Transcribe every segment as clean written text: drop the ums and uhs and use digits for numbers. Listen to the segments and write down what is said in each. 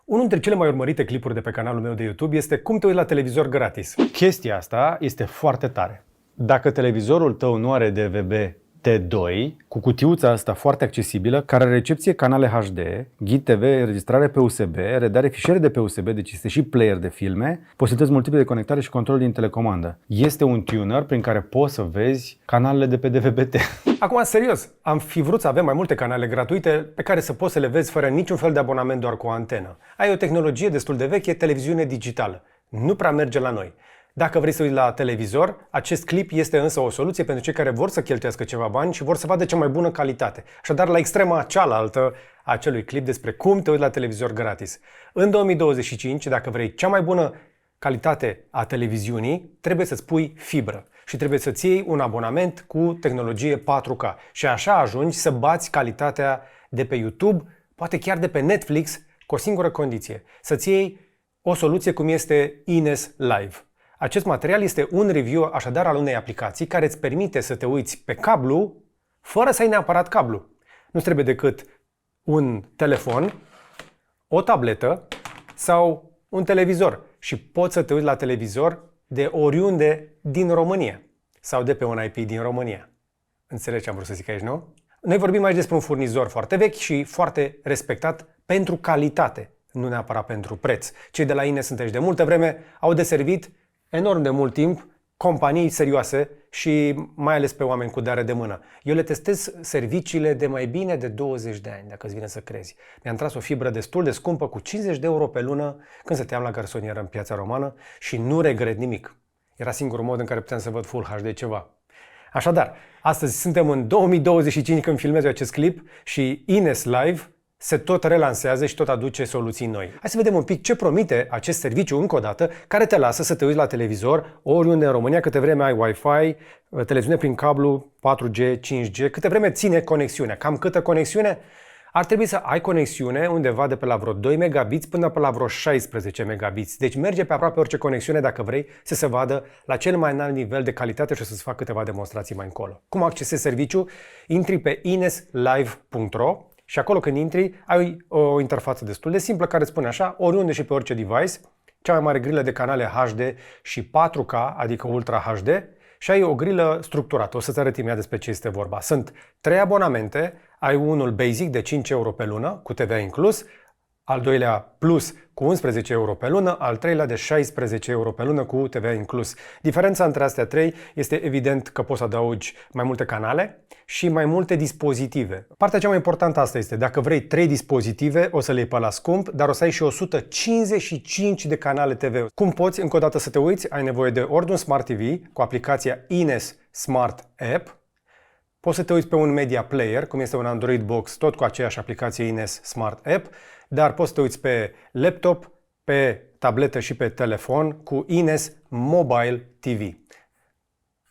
Unul dintre cele mai urmărite clipuri de pe canalul meu de YouTube este cum te uiți la televizor gratis. Chestia asta este foarte tare. Dacă televizorul tău nu are DVB T2, cu cutiuța asta foarte accesibilă, care are recepție canale HD, ghid TV, înregistrare pe USB, redare fișiere de pe USB, deci este și player de filme, posibilități multiple de conectare și control din telecomandă. Este un tuner prin care poți să vezi canalele de pe DVB-T. Acum, serios, am fi vrut să avem mai multe canale gratuite pe care să poți să le vezi fără niciun fel de abonament, doar cu o antenă. Ai o tehnologie destul de veche, televiziune digitală. Nu prea merge la noi. Dacă vrei să uiți la televizor, acest clip este însă o soluție pentru cei care vor să cheltuiască ceva bani și vor să vadă cea mai bună calitate. Așadar, la extrema cealaltă a acelui clip despre cum te uiți la televizor gratis. În 2025, dacă vrei cea mai bună calitate a televiziunii, trebuie să-ți pui fibră și trebuie să-ți iei un abonament cu tehnologie 4K. Și așa ajungi să bați calitatea de pe YouTube, poate chiar de pe Netflix, cu o singură condiție. Să-ți iei o soluție cum este Ines Live. Acest material este un review așadar al unei aplicații care îți permite să te uiți pe cablu fără să ai neapărat cablu. Nu trebuie decât un telefon, o tabletă sau un televizor și poți să te uiți la televizor de oriunde din România sau de pe un IP din România. Înțelegi ce am vrut să zic aici, nu? Noi vorbim aici despre un furnizor foarte vechi și foarte respectat pentru calitate, nu neapărat pentru preț. Cei de la Ines sunt aici de multă vreme, au deservit enorm de mult timp companii serioase și mai ales pe oameni cu dare de mână. Eu le testez serviciile de mai bine de 20 de ani, dacă îți vine să crezi. Mi-am tras o fibră destul de scumpă cu 50 de euro pe lună când stăteam la garsonieră în Piața Romană și nu regret nimic. Era singurul mod în care puteam să văd Full HD ceva. Așadar, astăzi suntem în 2025 când filmez acest clip și Ines Live se tot relansează și tot aduce soluții noi. Hai să vedem un pic ce promite acest serviciu încă o dată, care te lasă să te uiți la televizor oriunde în România, câte vreme ai Wi-Fi, televiziune prin cablu, 4G, 5G, câte vreme ține conexiunea. Cam câtă conexiune? Ar trebui să ai conexiune undeva de pe la vreo 2 megabits până pe la vreo 16 megabits. Deci merge pe aproape orice conexiune dacă vrei să se vadă la cel mai înalt nivel de calitate și să-ți fac câteva demonstrații mai încolo. Cum accesezi serviciul? Intri pe ineslive.ro și acolo când intri, ai o interfață destul de simplă care îți spune așa, oriunde și pe orice device, cea mai mare grilă de canale HD și 4K, adică Ultra HD, și ai o grilă structurată. O să-ți arăt imediat despre ce este vorba. Sunt 3 abonamente, ai unul basic de 5 euro pe lună, cu TVA inclus, al doilea plus cu 11 euro pe lună, al treilea de 16 euro pe lună cu TVA inclus. Diferența între astea trei este evident că poți să adaugi mai multe canale și mai multe dispozitive. Partea cea mai importantă asta este, dacă vrei 3 dispozitive, o să le iei pe la scump, dar o să ai și 155 de canale TV. Cum poți încă o dată să te uiți? Ai nevoie de ori un Smart TV cu aplicația Ines Smart App. Poți să te uiți pe un media player, cum este un Android Box, tot cu aceeași aplicație Ines Smart App, dar poți să te uiți pe laptop, pe tabletă și pe telefon cu Ines Mobile TV.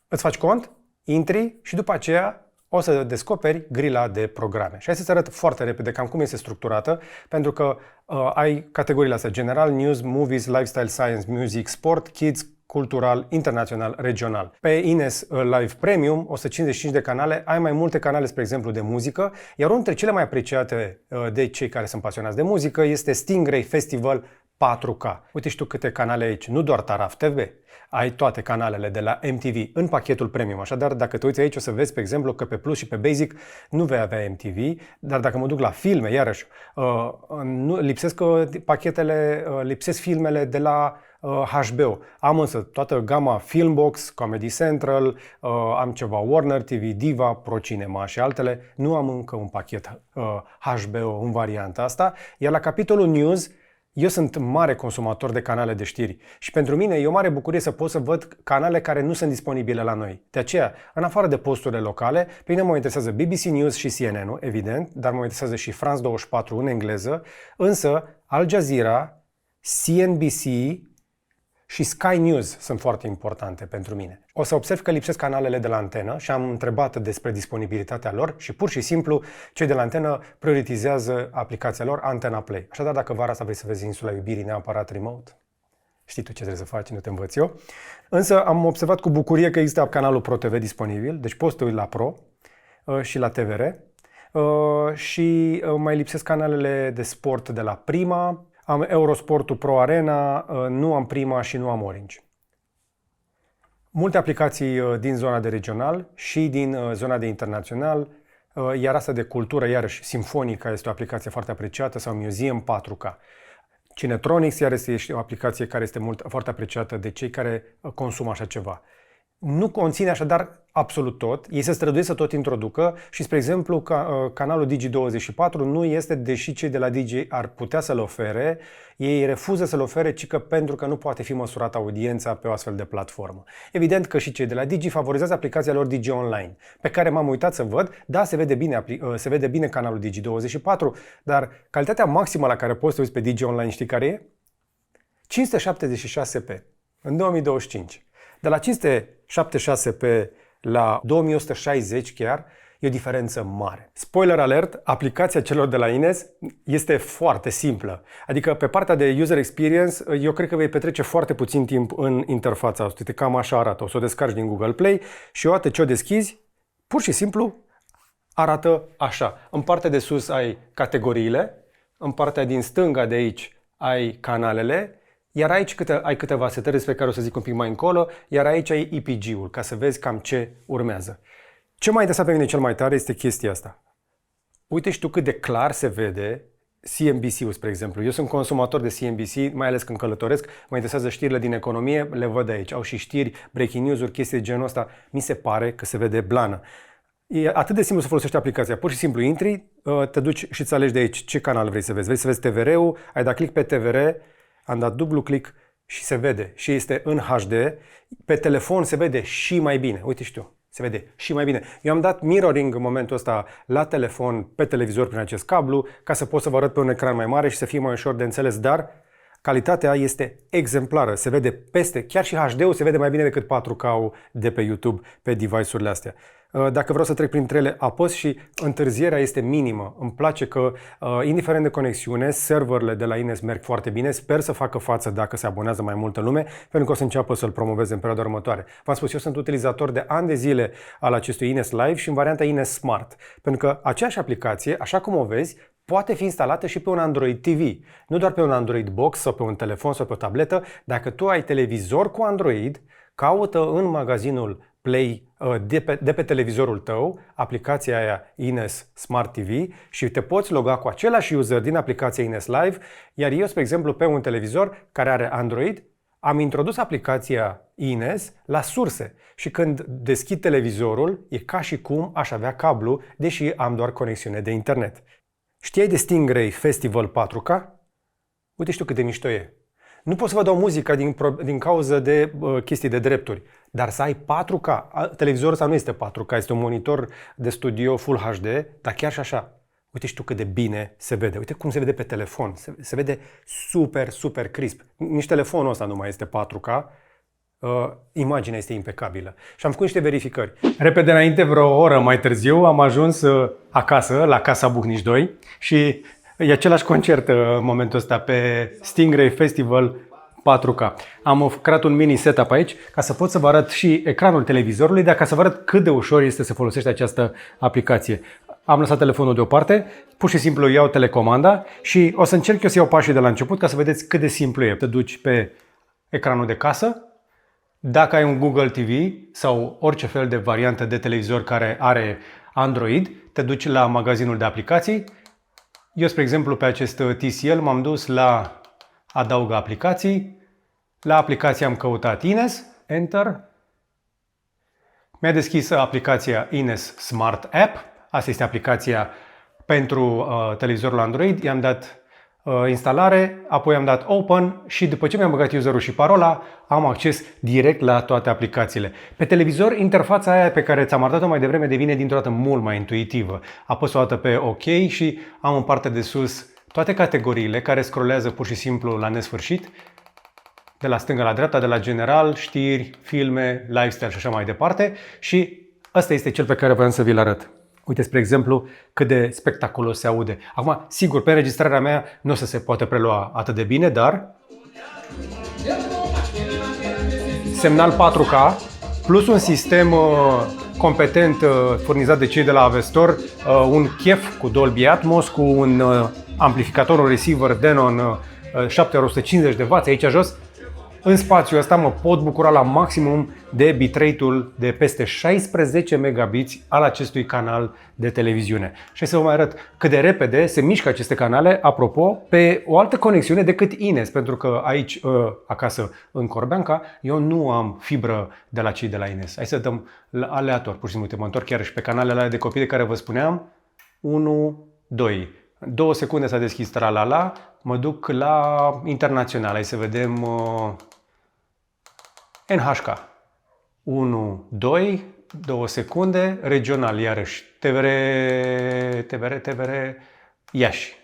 Îți faci cont, intri și după aceea o să descoperi grila de programe. Și hai să-ți arăt foarte repede cam cum este structurată, pentru că ai categoriile astea: general, news, movies, lifestyle, science, music, sport, kids, cultural, internațional, regional. Pe Ines Live Premium, 155 de canale, ai mai multe canale, spre exemplu, de muzică, iar unul dintre cele mai apreciate de cei care sunt pasionați de muzică este Stingray Festival 4K. Uite și tu câte canale aici, nu doar Taraf TV. Ai toate canalele de la MTV în pachetul premium. Așadar, dacă te uiți aici, o să vezi, pe exemplu, că pe Plus și pe Basic nu vei avea MTV, dar dacă mă duc la filme, iarăși, lipsesc pachetele, lipsesc filmele de la HBO. Am însă toată gama Filmbox, Comedy Central, am ceva Warner TV, Diva, ProCinema și altele. Nu am încă un pachet HBO în varianta asta. Iar la capitolul News, eu sunt mare consumator de canale de știri și pentru mine e o mare bucurie să pot să văd canale care nu sunt disponibile la noi. De aceea, în afară de posturile locale, pe mine mă interesează BBC News și CNN-ul, evident, dar mă interesează și France 24 în engleză, însă Al Jazeera, CNBC și Sky News sunt foarte importante pentru mine. O să observ că lipsesc canalele de la antenă și am întrebat despre disponibilitatea lor și pur și simplu cei de la antenă prioritizează aplicația lor Antena Play. Așadar, dacă vara asta vrei să vezi Insula Iubirii neapărat remote, știi tu ce trebuie să faci, nu te învăț eu. Însă am observat cu bucurie că există canalul Pro TV disponibil, deci poți să te uiți la Pro și la TVR. Și mai lipsesc canalele de sport de la Prima, am Eurosportul Pro Arena, nu am Prima și nu am Orange. Multe aplicații din zona de regional și din zona de internațional, iar asta de cultură, iarăși Symfonica este o aplicație foarte apreciată, sau Museum 4K. Cinetronics, iar este o aplicație care este foarte apreciată de cei care consumă așa ceva. Nu conține așadar absolut tot, ei se străduiesc să tot introducă și, spre exemplu, canalul Digi24 nu este, deși cei de la Digi ar putea să-l ofere, ei refuză să-l ofere, pentru că nu poate fi măsurată audiența pe o astfel de platformă. Evident că și cei de la Digi favorizează aplicația lor Digi Online, pe care m-am uitat să văd, da, se vede bine canalul Digi24, dar calitatea maximă la care poți să uiți pe Digi Online, știi care e? 576p în 2025. De la 576p la 2160 chiar, e o diferență mare. Spoiler alert, aplicația celor de la Ines este foarte simplă. Adică pe partea de user experience, eu cred că vei petrece foarte puțin timp în interfața asta. Uite, cam așa arată. O să o descarci din Google Play și odată ce o deschizi, pur și simplu arată așa. În partea de sus ai categoriile, în partea din stânga de aici ai canalele, iar aici ai câteva setări despre care o să zic un pic mai încolo, iar aici ai EPG-ul, ca să vezi cam ce urmează. Ce m-a interesat pe mine cel mai tare este chestia asta. Uite și tu cât de clar se vede CNBC-ul, spre exemplu. Eu sunt consumator de CNBC, mai ales când călătoresc, mă interesează știrile din economie, le văd aici. Au și știri, breaking news-uri, chestii de genul ăsta. Mi se pare că se vede blană. E atât de simplu să folosești aplicația. Pur și simplu intri, te duci și îți alegi de aici ce canal vrei să vezi. Vrei să vezi TVR-ul, ai dat click pe TVR, am dat dublu click și se vede. Și este în HD. Pe telefon se vede și mai bine. Uite și tu, se vede și mai bine. Eu am dat mirroring în momentul ăsta la telefon, pe televizor prin acest cablu, ca să pot să vă arăt pe un ecran mai mare și să fie mai ușor de înțeles, dar calitatea este exemplară. Se vede peste, chiar și HD-ul se vede mai bine decât 4K-ul de pe YouTube, pe device-urile astea. Dacă vreau să trec printre ele, apăs și întârzierea este minimă. Îmi place că, indiferent de conexiune, serverele de la Ines merg foarte bine. Sper să facă față dacă se abonează mai multă lume, pentru că o să înceapă să-l promoveze în perioada următoare. V-am spus, eu sunt utilizator de ani de zile al acestui Ines Live și în varianta Ines Smart. Pentru că aceeași aplicație, așa cum o vezi, poate fi instalată și pe un Android TV. Nu doar pe un Android Box sau pe un telefon sau pe o tabletă. Dacă tu ai televizor cu Android, caută în magazinul Play de pe televizorul tău aplicația aia Ines Smart TV și te poți loga cu același user din aplicația Ines Live, iar eu, spre exemplu, pe un televizor care are Android, am introdus aplicația Ines la surse și când deschid televizorul, e ca și cum aș avea cablu, deși am doar conexiune de internet. Știai de Stingray Festival 4K? Uite și tu cât de mișto e. Nu pot să vă dau muzica din cauză de chestii de drepturi, dar să ai 4K. Televizorul ăsta nu este 4K, este un monitor de studio Full HD, dar chiar și așa. Uite și tu cât de bine se vede. Uite cum se vede pe telefon. Se vede super, super crisp. Nici telefonul ăsta nu mai este 4K. Imaginea este impecabilă. Și am făcut niște verificări. Repede înainte, vreo oră mai târziu, am ajuns acasă, la Casa Buhnici 2 și e același concert în momentul ăsta pe Stingray Festival 4K. Am creat un mini setup aici ca să pot să vă arăt și ecranul televizorului, dar ca să vă arăt cât de ușor este să folosești această aplicație. Am lăsat telefonul deoparte, pur și simplu iau telecomanda și o să încerc eu să iau pașii de la început ca să vedeți cât de simplu e. Te duci pe ecranul de casă, dacă ai un Google TV sau orice fel de variantă de televizor care are Android, te duci la magazinul de aplicații. Eu, spre exemplu, pe acest TCL m-am dus la Adaugă aplicații. La aplicație am căutat Ines, Enter. Mi-a deschis aplicația Ines Smart App. Asta este aplicația pentru televizorul Android. I-am dat instalare, apoi am dat Open și după ce mi-am băgat userul și parola, am acces direct la toate aplicațiile. Pe televizor, interfața aia pe care ți-am arătat-o mai devreme devine dintr-o dată mult mai intuitivă. Apăs o dată pe OK și am în partea de sus toate categoriile care scrollează pur și simplu la nesfârșit, de la stânga la dreapta, de la general, știri, filme, lifestyle și așa mai departe. Și ăsta este cel pe care vreau să vi-l arăt. Uite, spre exemplu, cât de spectaculos se aude. Acum, sigur, pe înregistrarea mea nu o să se poate prelua atât de bine, dar semnal 4K plus un sistem competent furnizat de cei de la Avestor, un chef cu Dolby Atmos, cu un amplificator, un receiver Denon 750 de W aici jos. În spațiul ăsta mă pot bucura la maximum de bitrate-ul de peste 16 megabiți al acestui canal de televiziune. Și să vă mai arăt cât de repede se mișcă aceste canale, apropo, pe o altă conexiune decât Ines, pentru că aici, acasă, în Corbeanca, eu nu am fibră de la cei de la Ines. Hai să dăm aleator, pur și simplu, mă întorc chiar și pe canalele alea de copii de care vă spuneam. 1, 2. 2 secunde s-a deschis tralala, mă duc la internațional. Hai să vedem NHK. 1, 2, 2 secunde, regional, iarăși, TVR, Iași.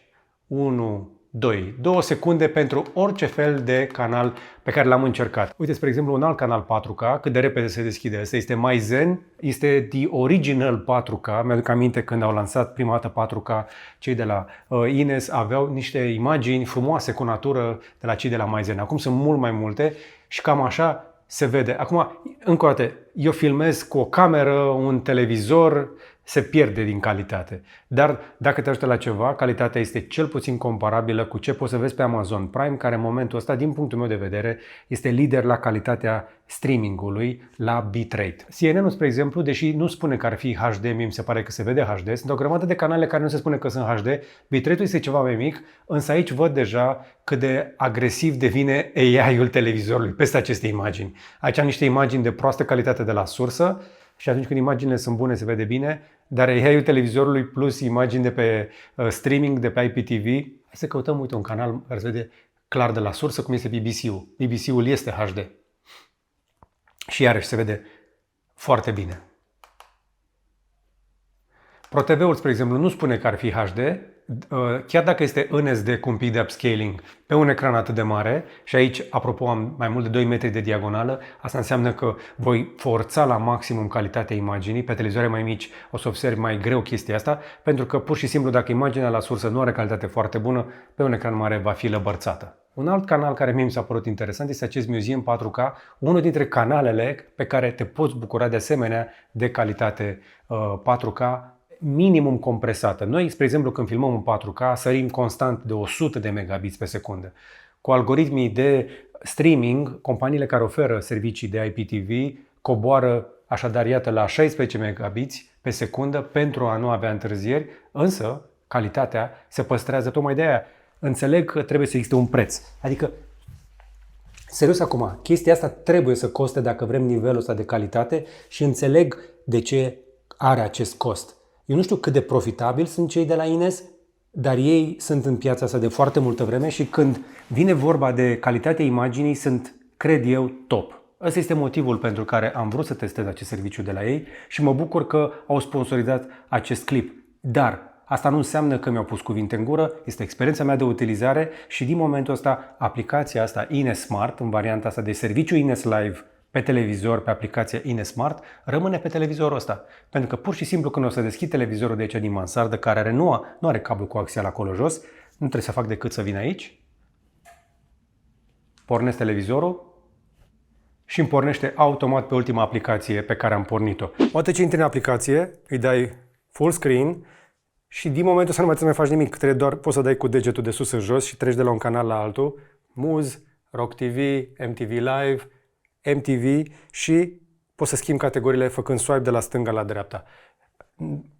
1, 2, 2 secunde pentru orice fel de canal pe care l-am încercat. Uite, spre exemplu, un alt canal 4K, cât de repede se deschide. Asta este MyZen, este the original 4K. Mi-aduc aminte când au lansat prima dată 4K, cei de la Ines aveau niște imagini frumoase cu natură de la cei de la MyZen. Acum sunt mult mai multe și cam așa se vede. Acum, încă o dată, eu filmez cu o cameră, un televizor, se pierde din calitate. Dar dacă te ajută la ceva, calitatea este cel puțin comparabilă cu ce poți să vezi pe Amazon Prime, care în momentul ăsta, din punctul meu de vedere, este lider la calitatea streamingului, la bitrate. CNN-ul, spre exemplu, deși nu spune că ar fi HD, mie mi se pare că se vede HD, sunt o grămadă de canale care nu se spune că sunt HD, bitrate-ul este ceva mai mic, însă aici văd deja cât de agresiv devine AI-ul televizorului peste aceste imagini. Aici am niște imagini de proastă calitate de la sursă, și atunci când imaginile sunt bune, se vede bine, dar AI-ul televizorului plus imagini de pe streaming, de pe IPTV, hai să căutăm, uite, un canal care se vede clar de la sursă, cum este BBC-ul. BBC-ul este HD. Și iarăși se vede foarte bine. ProTV-ul, spre exemplu, nu spune că ar fi HD, chiar dacă este în SD cu un pic de upscaling pe un ecran atât de mare, și aici, apropo, am mai mult de 2 metri de diagonală, asta înseamnă că voi forța la maximum calitatea imaginii. Pe televizoare mai mici o să observi mai greu chestia asta, pentru că pur și simplu dacă imaginea la sursă nu are calitate foarte bună, pe un ecran mare va fi lăbărțată. Un alt canal care mie mi s-a părut interesant este acest Museum 4K, unul dintre canalele pe care te poți bucura de asemenea de calitate 4K minimum compresată. Noi, spre exemplu, când filmăm în 4K, sărim constant de 100 de megabits pe secundă. Cu algoritmii de streaming, companiile care oferă servicii de IPTV coboară așadar, iată, la 16 megabits pe secundă pentru a nu avea întârzieri, însă calitatea se păstrează. Tocmai de aia înțeleg că trebuie să existe un preț. Adică, serios acum, chestia asta trebuie să coste dacă vrem nivelul ăsta de calitate și înțeleg de ce are acest cost. Eu nu știu cât de profitabil sunt cei de la Ines, dar ei sunt în piața asta de foarte multă vreme și când vine vorba de calitatea imaginii sunt, cred eu, top. Ăsta este motivul pentru care am vrut să testez acest serviciu de la ei și mă bucur că au sponsorizat acest clip. Dar asta nu înseamnă că mi-au pus cuvinte în gură, este experiența mea de utilizare și din momentul ăsta aplicația asta Ines Smart, în varianta asta de serviciu Ines Live pe televizor, pe aplicația Ines Smart, rămâne pe televizorul ăsta. Pentru că pur și simplu când o să deschid televizorul de aici din mansardă, care nu are cablu coaxial acolo jos, nu trebuie să fac decât să vin aici, pornesc televizorul și îmi pornește automat pe ultima aplicație pe care am pornit-o. Odată ce intri în aplicație, îi dai full screen și din momentul ăsta nu mai trebuie să mai faci nimic. Doar poți să dai cu degetul de sus în jos și treci de la un canal la altul. Muz, Rock TV, MTV Live, MTV și poți să schimbi categoriile făcând swipe de la stânga la dreapta.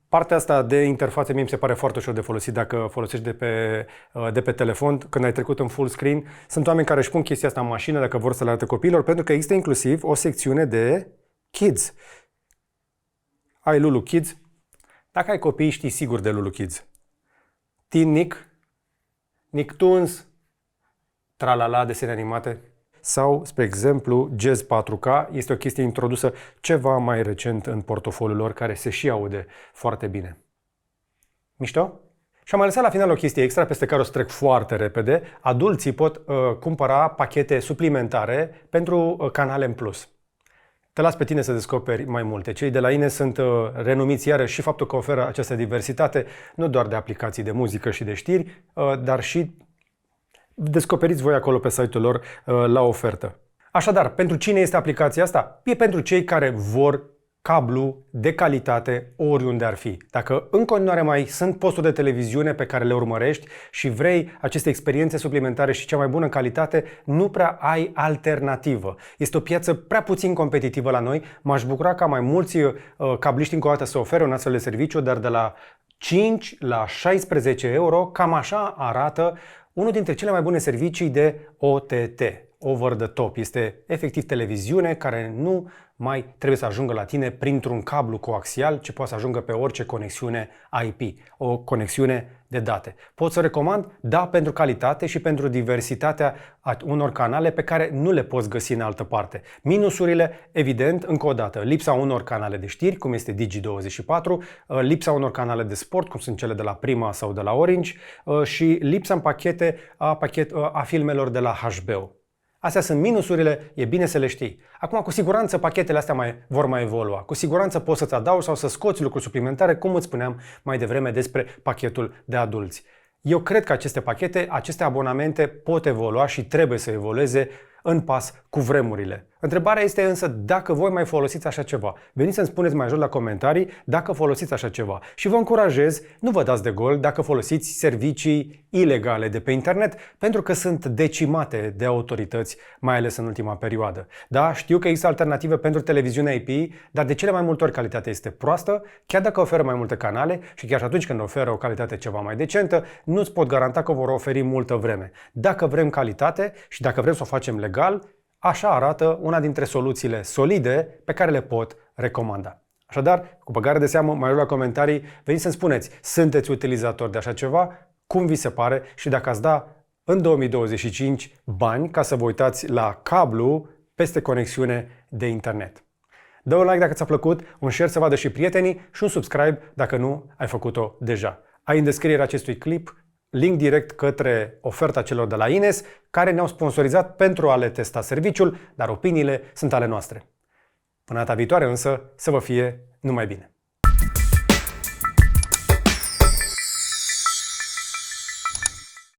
Partea asta de interfață mie mi se pare foarte ușor de folosit dacă folosești de pe telefon, când ai trecut în full screen. Sunt oameni care își pun chestia asta în mașină dacă vor să le arate copiilor, pentru că există inclusiv o secțiune de Kids. Ai Lulu Kids. Dacă ai copii, știi sigur de Lulu Kids. Teen Nick, Nicktoons, Tralala, desene animate. Sau, spre exemplu, Jazz 4K este o chestie introdusă ceva mai recent în portofoliul lor, care se și aude foarte bine. Mișto? Și am mai lăsat la final o chestie extra peste care o să trec foarte repede. Adulții pot cumpăra pachete suplimentare pentru canale în plus. Te las pe tine să descoperi mai multe. Cei de la Ines sunt renumiți iarăși și faptul că oferă această diversitate, nu doar de aplicații de muzică și de știri, dar și descoperiți voi acolo pe site-ul lor la ofertă. Așadar, pentru cine este aplicația asta? E pentru cei care vor cablu de calitate oriunde ar fi. Dacă în continuare mai sunt posturi de televiziune pe care le urmărești și vrei aceste experiențe suplimentare și cea mai bună calitate, nu prea ai alternativă. Este o piață prea puțin competitivă la noi. M-aș bucura ca mai mulți cabliști încă o dată să ofere un astfel de serviciu, dar de la 5 la 16 euro, cam așa arată unul dintre cele mai bune servicii de OTT. Over the top. Este efectiv televiziune care nu mai trebuie să ajungă la tine printr-un cablu coaxial, ci poate să ajungă pe orice conexiune IP, o conexiune de date. Pot să recomand? Da, pentru calitate și pentru diversitatea unor canale pe care nu le poți găsi în altă parte. Minusurile, evident, încă o dată, lipsa unor canale de știri, cum este Digi24, lipsa unor canale de sport, cum sunt cele de la Prima sau de la Orange, și lipsa în pachete a filmelor de la HBO. Astea sunt minusurile, e bine să le știi. Acum, cu siguranță, pachetele astea vor mai evolua. Cu siguranță poți să-ți adaugi sau să scoți lucruri suplimentare, cum îți spuneam mai devreme despre pachetul de adulți. Eu cred că aceste pachete, aceste abonamente pot evolua și trebuie să evolueze în pas cu vremurile. Întrebarea este însă dacă voi mai folosiți așa ceva. Veniți să-mi spuneți mai jos la comentarii dacă folosiți așa ceva. Și vă încurajez, nu vă dați de gol dacă folosiți servicii ilegale de pe internet, pentru că sunt decimate de autorități, mai ales în ultima perioadă. Da, știu că există alternative pentru televiziunea IP, dar de cele mai multe ori calitatea este proastă, chiar dacă oferă mai multe canale și chiar și atunci când oferă o calitate ceva mai decentă, nu-ți pot garanta că vor oferi multă vreme. Dacă vrem calitate și dacă vrem să o facem legal, așa arată una dintre soluțiile solide pe care le pot recomanda. Așadar, cu băgare de seamă, mai la comentarii, veniți să-mi spuneți, sunteți utilizatori de așa ceva, cum vi se pare și dacă ați da în 2025 bani ca să vă uitați la cablu peste conexiune de internet. Dă un like dacă ți-a plăcut, un share să vadă și prietenii și un subscribe dacă nu ai făcut-o deja. Ai în descrierea acestui clip link direct către oferta celor de la Ines, care ne-au sponsorizat pentru a le testa serviciul, dar opiniile sunt ale noastre. Până data viitoare însă, să vă fie numai bine!